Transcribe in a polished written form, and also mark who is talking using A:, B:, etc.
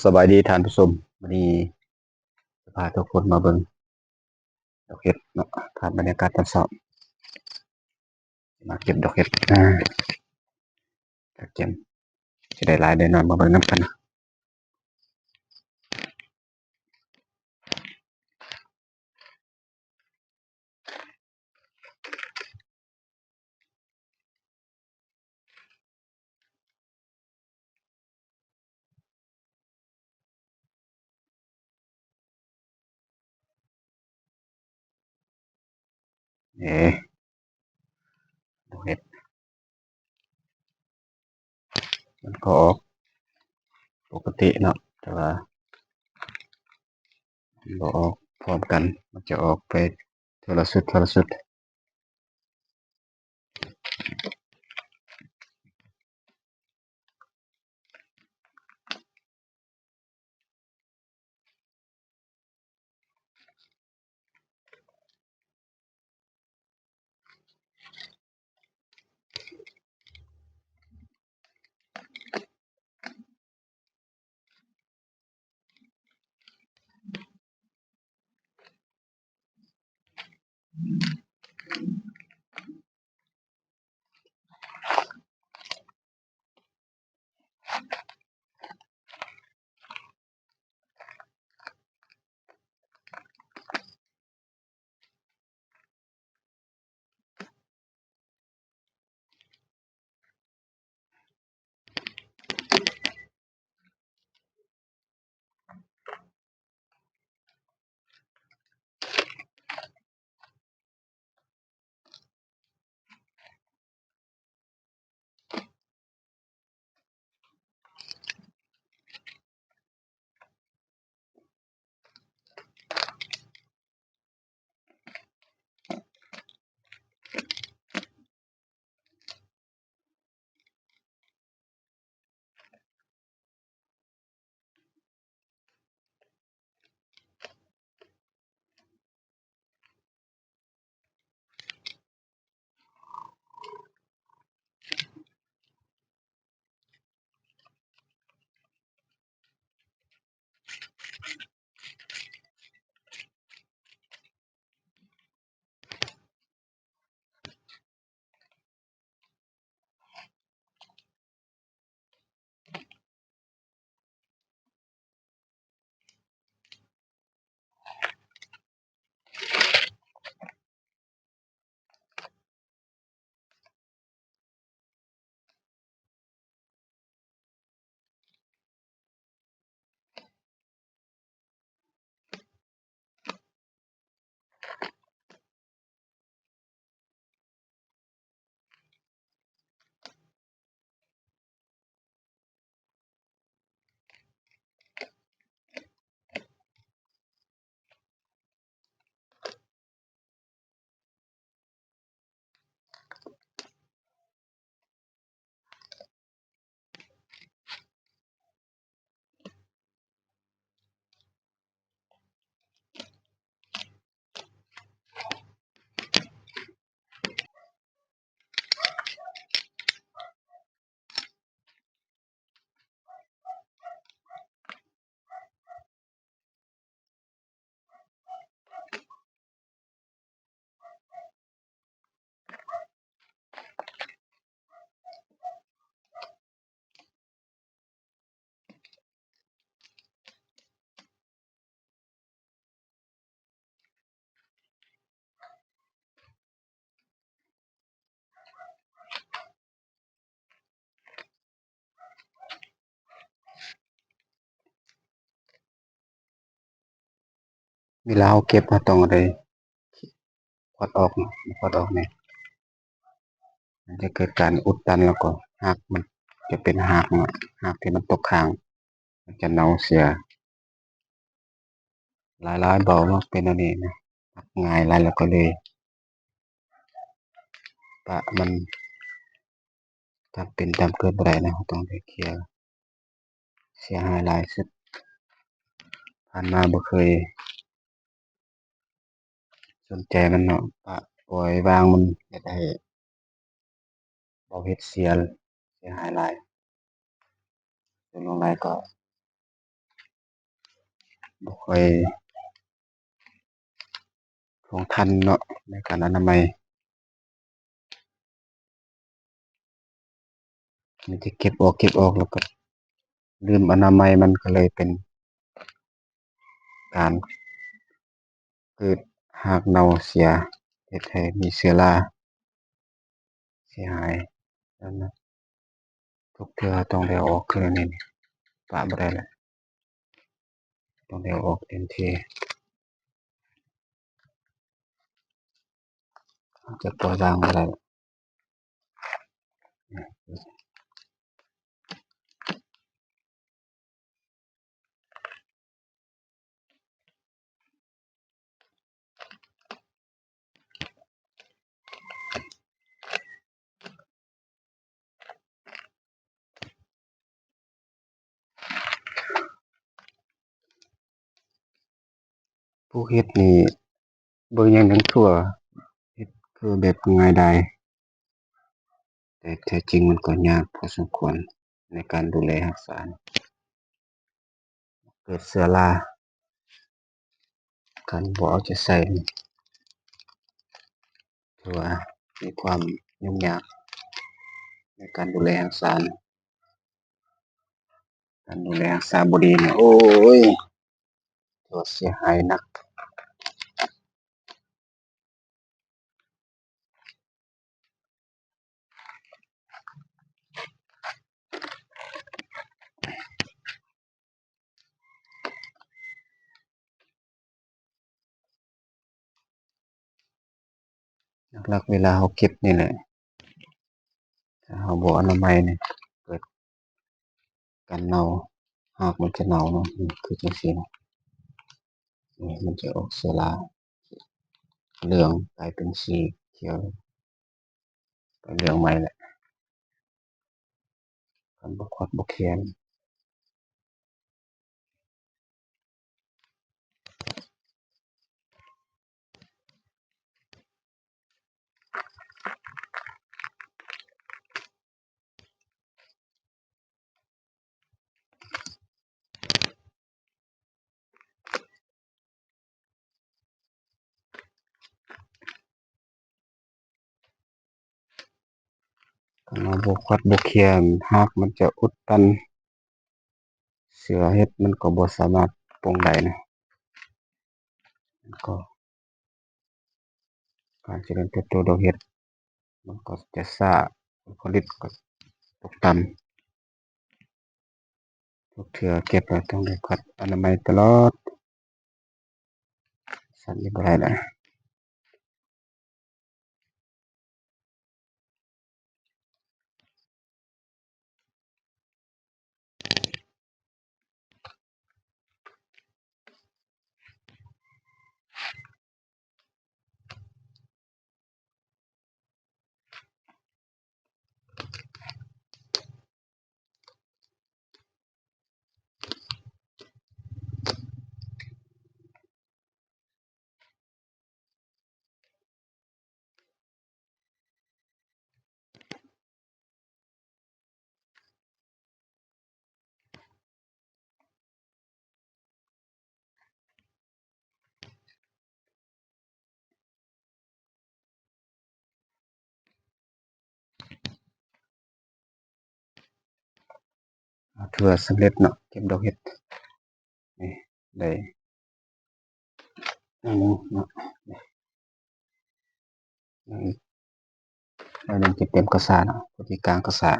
A: สบายดีท่านผู้ชมวันนี้จะพาทุกคนมาเบิ่งดอกเห็ดเนาะผ่านบรรยากาศตอนเช้ามาเก็บดอกเห็ดเก็บสิได้หลายได้น้อยมาเบิ่งนํกันนะดอกเห็ดมันก็ออกปกติเนาะแต่ว่าบ่ออกพร้อมกันมันจะออกไปเทื่อละสุดเวลาเราเก็บเราต้องได้พอดออกเนาะพอดออกนี่มันจะเกิดการอุดตันแล้วก็รากมันจะเป็นรากเนาะรากที่มันตกค้างมันจะเน่าเสียหลายๆเบามาเป็นอันนี้นะง่ายหลายแล้วก็เลยปะมันถ้าเป็นตามเกิดบ่ได้นะเราต้องได้เคลียร์เสียหายหลายสุดผ่านมาบ่เคยสนใจมันเนาะปะปล่อยวางมันเฮ็ดให้บ่เฮ็ดเสียหายหลายจนลงหลายก็ บ่ค่อยคงทันเนาะในการอนามัยมันจะเก็บออกแล้วก็ลืมอนามัยมันก็เลยเป็นการเกิดรากเน่าเสียเฮ็ดให้มีเชื้อราเสียหายนั่นนะทุกเทื่อต้องได้เอาออกคืออันนี้ปะบ่ได้แล้วต้องได้เอาออกเต็มที่จะปล่อยวางบ่ได้ผู้เฮ็ดนี่เบิ่งอย่างหนึ่งทั่วเฮ็ดคือแบบง่ายดายแต่แท้จริงมันก็ยากพอสมควรในการดูแลรักษาเกิดเชื้อราคันบ่เอาใจใส่นี่ถือว่ามีความยุ่งยากในการดูแลรักษาการดูแลรักษาบ่ดีนี่โอ้ยถือว่าเสียหายหนักหลักๆเวลาเราเก็บนี่แหละถ้าเราบ่อนามัยนี่เกิดการเน่ารากมันจะเน่าเนาะคือจังซี่นะนี่มันจะออกเชื้อราเหลืองกลายเป็นสีเขียวก็เหลืองใหม่แหละคันบ่ควัดบ่แคร์คันเราบ่ควัดบ่แคร์รากมันจะอุดตันเชื้อเห็ดมันก็บ่สามารถปลงได้นะมันก็การเจริญเติบโตดอกเห็ดมันก็จะช้าผลผลิตก็ตกต่ำทุกเทื่อเก็บแล้วต้องได้ควัดอนามัยตลอดซั้นนี่บ่ได้นะถือว่าสำเร็จเนาะเก็บดอกเห็ดนี่ได้อันหนึ่งเนาะอันนี้จะเต็มกระสาเนาะพอดีกลางกระสา